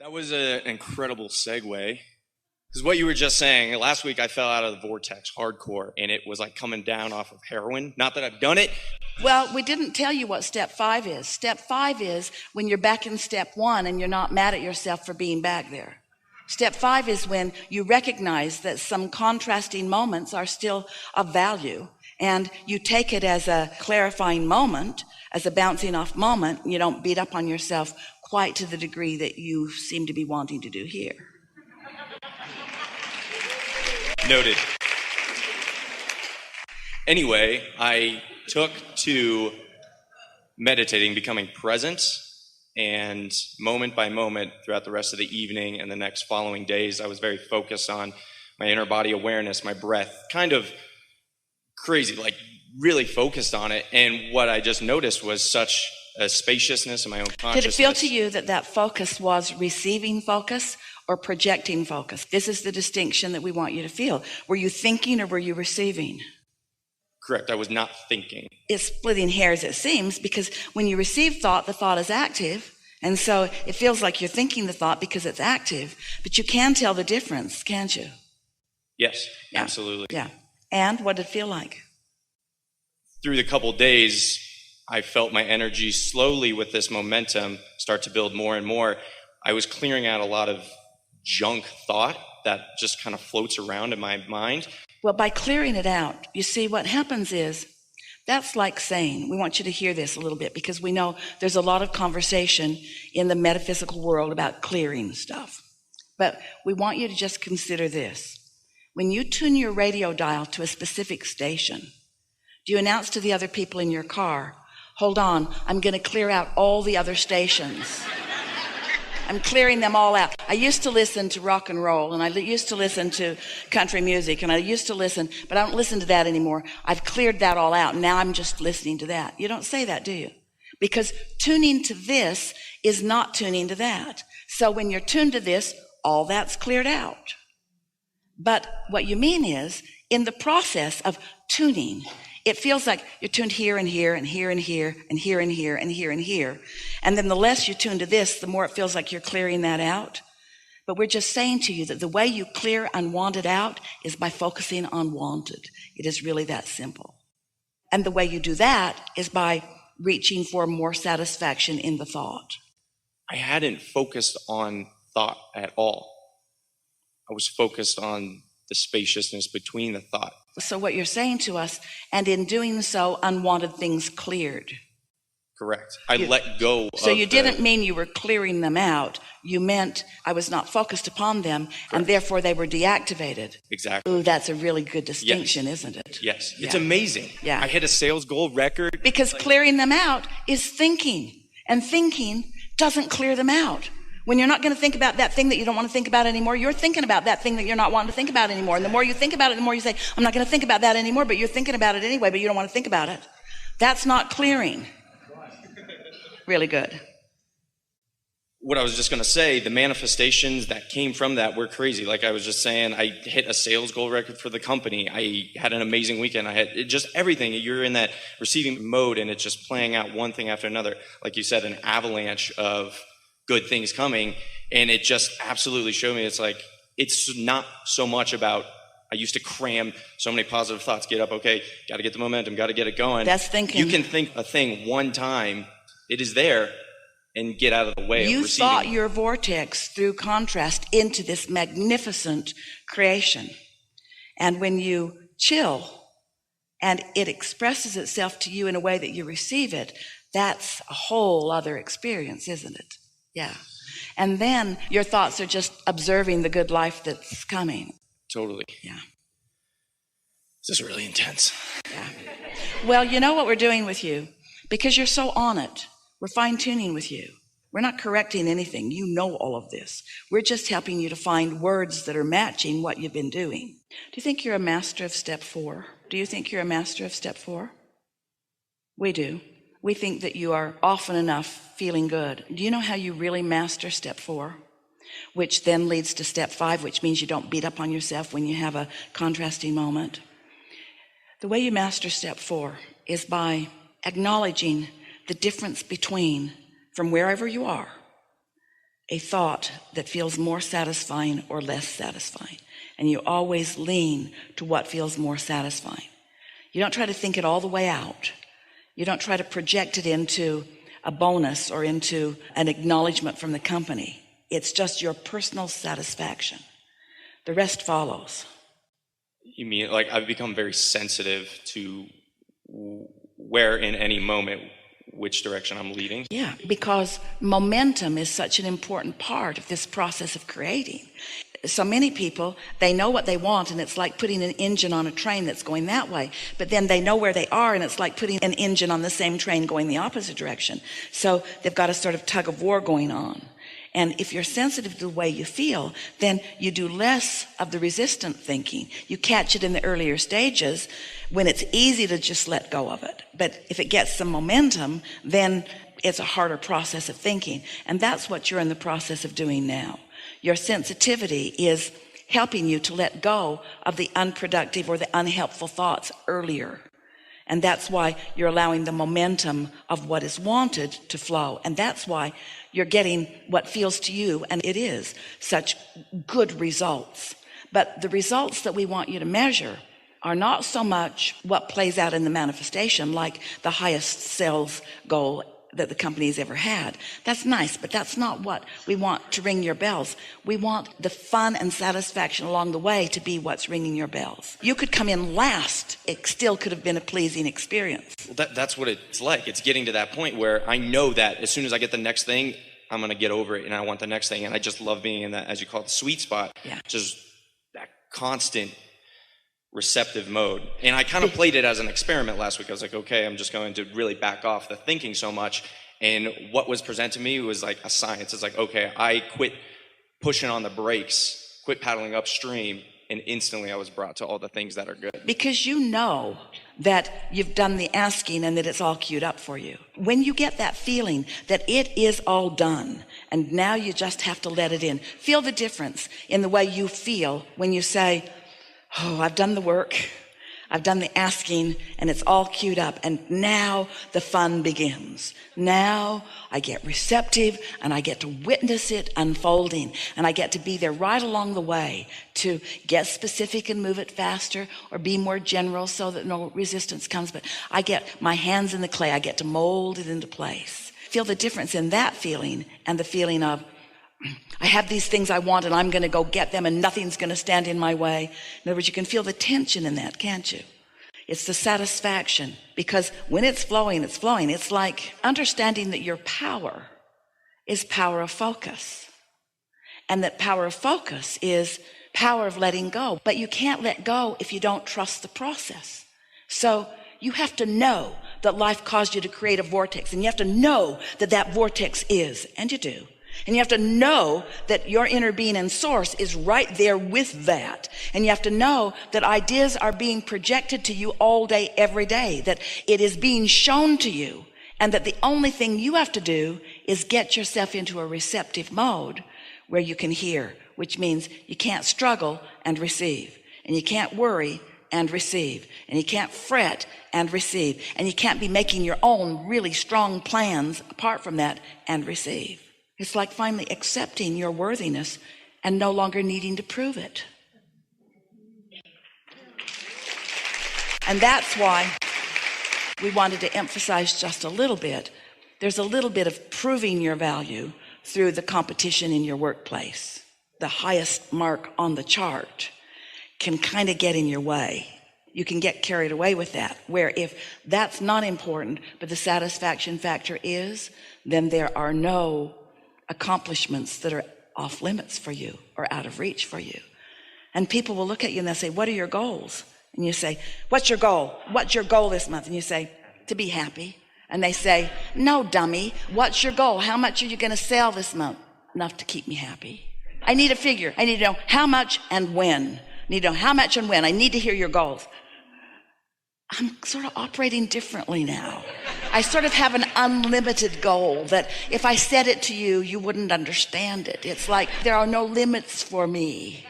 That was an incredible segue. Because what you were just saying, last week I fell out of the vortex hardcore, and it was like coming down off of heroin. Not that I've done it. Well, we didn't tell you what step 5 is. Step 5 is when you're back in step 1 and you're not mad at yourself for being back there. Step 5 is when you recognize that some contrasting moments are still of value, and you take it as a clarifying moment, as a bouncing off moment. You don't beat up on yourself quite to the degree that you seem to be wanting to do here. Noted. Anyway, I took to meditating, becoming present, and moment by moment throughout the rest of the evening and the next following days, I was very focused on my inner body awareness, my breath, kind of crazy, like really focused on it. And what I just noticed was such a spaciousness in my own consciousness. Did it feel to you that that focus was receiving focus or projecting focus? This is the distinction that we want you to feel. Were you thinking or were you receiving? Correct. I was not thinking. It's splitting hairs, it seems, because when you receive thought, the thought is active. And so it feels like you're thinking the thought because it's active. But you can tell the difference, can't you? Yes, Yeah. Absolutely. Yeah. And what did it feel like? Through the couple days, I felt my energy slowly with this momentum start to build more and more. I was clearing out a lot of junk thought that just kind of floats around in my mind. Well, by clearing it out, you see what happens is, that's like saying, we want you to hear this a little bit because we know there's a lot of conversation in the metaphysical world about clearing stuff. But we want you to just consider this. When you tune your radio dial to a specific station, do you announce to the other people in your car, hold on, I'm going to clear out all the other stations. I'm clearing them all out. I used to listen to rock and roll, and I used to listen to country music, and I used to listen, but I don't listen to that anymore. I've cleared that all out. Now I'm just listening to that. You don't say that, do you? Because tuning to this is not tuning to that. So when you're tuned to this, all that's cleared out. But what you mean is, in the process of tuning, it feels like you're tuned here and here and here and here and here and here and here and here. And then the less you tune to this, the more it feels like you're clearing that out. But we're just saying to you that the way you clear unwanted out is by focusing on wanted. It is really that simple. And the way you do that is by reaching for more satisfaction in the thought. I hadn't focused on thought at all. I was focused on the spaciousness between the thought. So what you're saying to us, and in doing so, unwanted things cleared. Correct. I let go of So you didn't mean you were clearing them out. You meant I was not focused upon them, Correct. And therefore they were deactivated. Exactly. Ooh, that's a really good distinction, isn't it? Yes. It's Yeah. amazing. Yeah. I hit a sales goal record. Because clearing them out is thinking, and thinking doesn't clear them out. When you're not going to think about that thing that you don't want to think about anymore, you're thinking about that thing that you're not wanting to think about anymore. And the more you think about it, the more you say, I'm not going to think about that anymore, but you're thinking about it anyway, but you don't want to think about it. That's not clearing. Really good. What I was just going to say, the manifestations that came from that were crazy. Like I was just saying, I hit a sales goal record for the company. I had an amazing weekend. I had just everything. You're in that receiving mode, and it's just playing out one thing after another. Like you said, an avalanche of good things coming, and it just absolutely showed me it's like, it's not so much about, I used to cram so many positive thoughts, get up, okay, got to get the momentum, got to get it going. That's thinking. You can think a thing one time, it is there, and get out of the way. You thought your vortex through contrast into this magnificent creation. And when you chill and it expresses itself to you in a way that you receive it, that's a whole other experience, isn't it? Yeah. And then your thoughts are just observing the good life that's coming. Totally. Yeah. This is really intense. Yeah. Well, you know what we're doing with you? Because you're so on it, we're fine-tuning with you. We're not correcting anything. You know all of this. We're just helping you to find words that are matching what you've been doing. Do you think you're a master of step 4? Do you think you're a master of step 4? We do. We think that you are often enough feeling good. Do you know how you really master step 4? Which then leads to step 5, which means you don't beat up on yourself when you have a contrasting moment. The way you master step 4 is by acknowledging the difference between, from wherever you are, a thought that feels more satisfying or less satisfying. And you always lean to what feels more satisfying. You don't try to think it all the way out. You don't try to project it into a bonus or into an acknowledgement from the company. It's just your personal satisfaction. The rest follows. You mean like I've become very sensitive to where in any moment which direction I'm leading? Yeah, because momentum is such an important part of this process of creating. So many people, they know what they want, and it's like putting an engine on a train that's going that way. But then they know where they are, and it's like putting an engine on the same train going the opposite direction. So they've got a sort of tug of war going on. And if you're sensitive to the way you feel, then you do less of the resistant thinking. You catch it in the earlier stages when it's easy to just let go of it. But if it gets some momentum, then it's a harder process of thinking. And that's what you're in the process of doing now. Your sensitivity is helping you to let go of the unproductive or the unhelpful thoughts earlier. And that's why you're allowing the momentum of what is wanted to flow. And that's why you're getting what feels to you, and it is, such good results. But the results that we want you to measure are not so much what plays out in the manifestation, like the highest sales goal that the company's ever had. That's nice, but that's not what we want to ring your bells. We want the fun and satisfaction along the way to be what's ringing your bells. You could come in last. It still could have been a pleasing experience. Well, that's what it's like. It's getting to that point where I know that as soon as I get the next thing, I'm going to get over it and I want the next thing. And I just love being in that, as you call it, the sweet spot. Yeah. Just that constant receptive mode. And I kind of played it as an experiment last week. I was like, okay, I'm just going to really back off the thinking so much. And what was presented to me was like a science. It's like, okay, I quit pushing on the brakes, quit paddling upstream, and instantly I was brought to all the things that are good. Because you know that you've done the asking and that it's all queued up for you. When you get that feeling that it is all done and now you just have to let it in, feel the difference in the way you feel when you say, oh, I've done the work, I've done the asking, and it's all queued up, and now the fun begins. Now I get receptive, and I get to witness it unfolding, and I get to be there right along the way to get specific and move it faster, or be more general so that no resistance comes, but I get my hands in the clay, I get to mold it into place. Feel the difference in that feeling and the feeling of, I have these things I want and I'm going to go get them and nothing's going to stand in my way. In other words, you can feel the tension in that, can't you? It's the satisfaction, because when it's flowing, it's flowing. It's like understanding that your power is power of focus, and that power of focus is power of letting go. But you can't let go if you don't trust the process. So you have to know that life caused you to create a vortex, and you have to know that that vortex is, and you do. And you have to know that your inner being and source is right there with that. And you have to know that ideas are being projected to you all day, every day, that it is being shown to you, and that the only thing you have to do is get yourself into a receptive mode where you can hear, which means you can't struggle and receive, and you can't worry and receive, and you can't fret and receive, and you can't be making your own really strong plans apart from that and receive. It's like finally accepting your worthiness and no longer needing to prove it. And that's why we wanted to emphasize just a little bit. There's a little bit of proving your value through the competition in your workplace. The highest mark on the chart can kind of get in your way. You can get carried away with that, where if that's not important, but the satisfaction factor is, then there are no accomplishments that are off limits for you or out of reach for you. And people will look at you and they'll say, what are your goals? And you say, what's your goal? What's your goal this month? And you say, to be happy. And they say, no, dummy, what's your goal? How much are you going to sell this month? Enough to keep me happy. I need a figure. I need to know how much and when. I need to know how much and when. I need to hear your goals. I'm sort of operating differently now. I sort of have an unlimited goal that if I said it to you, you wouldn't understand it. It's like there are no limits for me.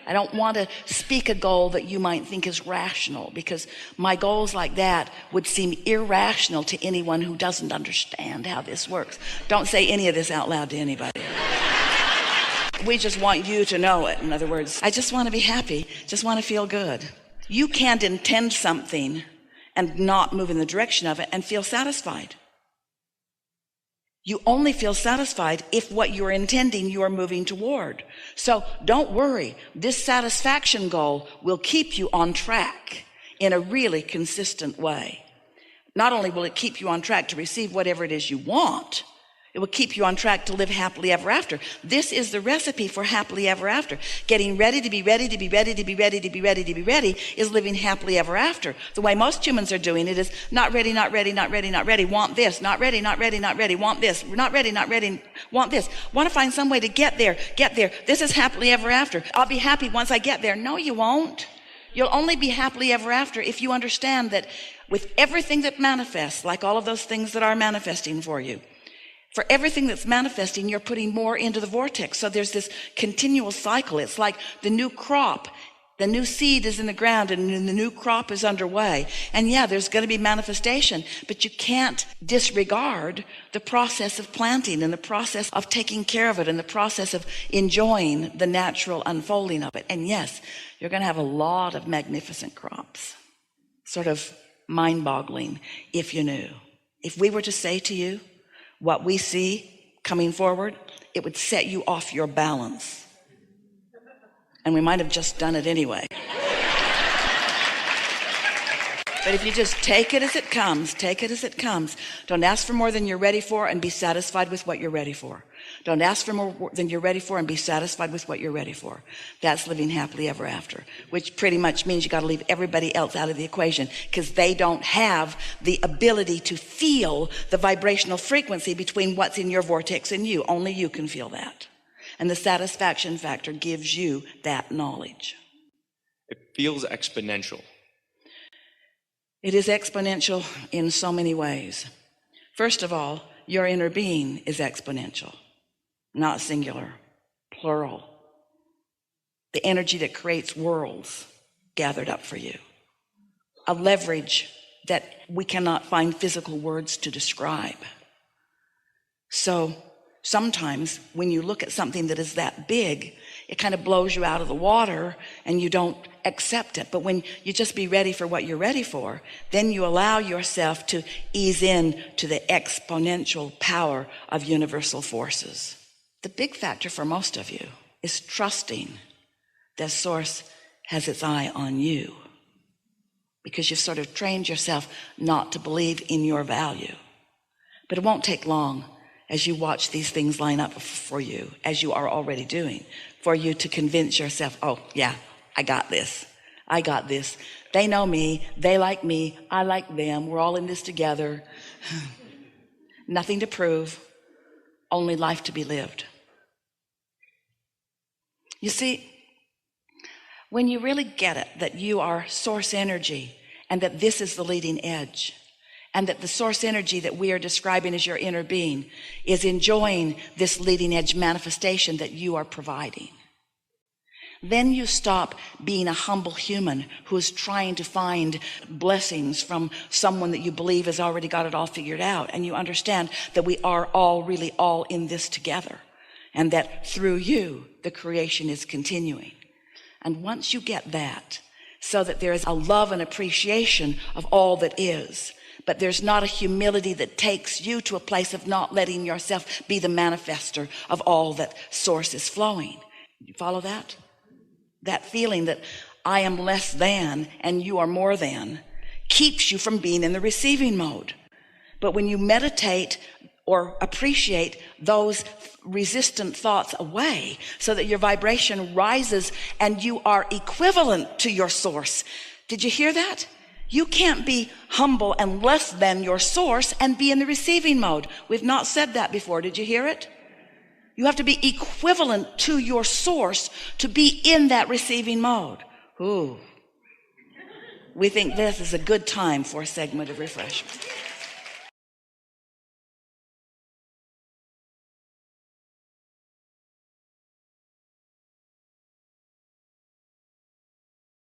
I don't want to speak a goal that you might think is rational, because my goals like that would seem irrational to anyone who doesn't understand how this works. Don't say any of this out loud to anybody. We just want you to know it. In other words, I just want to be happy, just want to feel good. You can't intend something and not move in the direction of it and feel satisfied. You only feel satisfied if what you're intending you are moving toward. So don't worry. This satisfaction goal will keep you on track in a really consistent way. Not only will it keep you on track to receive whatever it is you want, it will keep you on track to live happily ever after. This is the recipe for happily ever after. Getting ready to be ready to be ready to be ready to be ready to be ready is living happily ever after. The way most humans are doing it is not ready, not ready, not ready, not ready, want this, not ready, not ready, not ready, want this, not ready, not ready, want this. Want to find some way to get there, get there. This is happily ever after. I'll be happy once I get there. No, you won't. You'll only be happily ever after if you understand that with everything that manifests, like all of those things that are manifesting for you, for everything that's manifesting, you're putting more into the vortex. So there's this continual cycle. It's like the new crop. The new seed is in the ground and the new crop is underway. And yeah, there's going to be manifestation, but you can't disregard the process of planting and the process of taking care of it and the process of enjoying the natural unfolding of it. And yes, you're going to have a lot of magnificent crops. Sort of mind-boggling if you knew. If we were to say to you, what we see coming forward, it would set you off your balance. And we might have just done it anyway. But if you just take it as it comes, take it as it comes. Don't ask for more than you're ready for and be satisfied with what you're ready for. Don't ask for more than you're ready for and be satisfied with what you're ready for. That's living happily ever after, which pretty much means you got to leave everybody else out of the equation because they don't have the ability to feel the vibrational frequency between what's in your vortex and you. Only you can feel that. And the satisfaction factor gives you that knowledge. It feels exponential. It is exponential in so many ways. First of all, your inner being is exponential. Not singular, plural. The energy that creates worlds gathered up for you. A leverage that we cannot find physical words to describe. So sometimes when you look at something that is that big, it kind of blows you out of the water and you don't accept it. But when you just be ready for what you're ready for, then you allow yourself to ease in to the exponential power of universal forces. The big factor for most of you is trusting that Source has its eye on you, because you've sort of trained yourself not to believe in your value. But it won't take long as you watch these things line up for you, as you are already doing, for you to convince yourself, oh yeah, I got this. I got this. They know me. They like me. I like them. We're all in this together. Nothing to prove. Only life to be lived. You see, when you really get it, that you are source energy and that this is the leading edge, and that the source energy that we are describing as your inner being is enjoying this leading edge manifestation that you are providing, then you stop being a humble human who is trying to find blessings from someone that you believe has already got it all figured out. And you understand that we are all really all in this together, and that through you, the creation is continuing. And once you get that, so that there is a love and appreciation of all that is, but there's not a humility that takes you to a place of not letting yourself be the manifester of all that Source is flowing. You follow that? That feeling that I am less than and you are more than keeps you from being in the receiving mode. But when you meditate or appreciate those resistant thoughts away so that your vibration rises and you are equivalent to your Source. Did you hear that? You can't be humble and less than your Source and be in the receiving mode. We've not said that before. Did you hear it? You have to be equivalent to your Source to be in that receiving mode. Ooh. We think this is a good time for a segment of refreshment.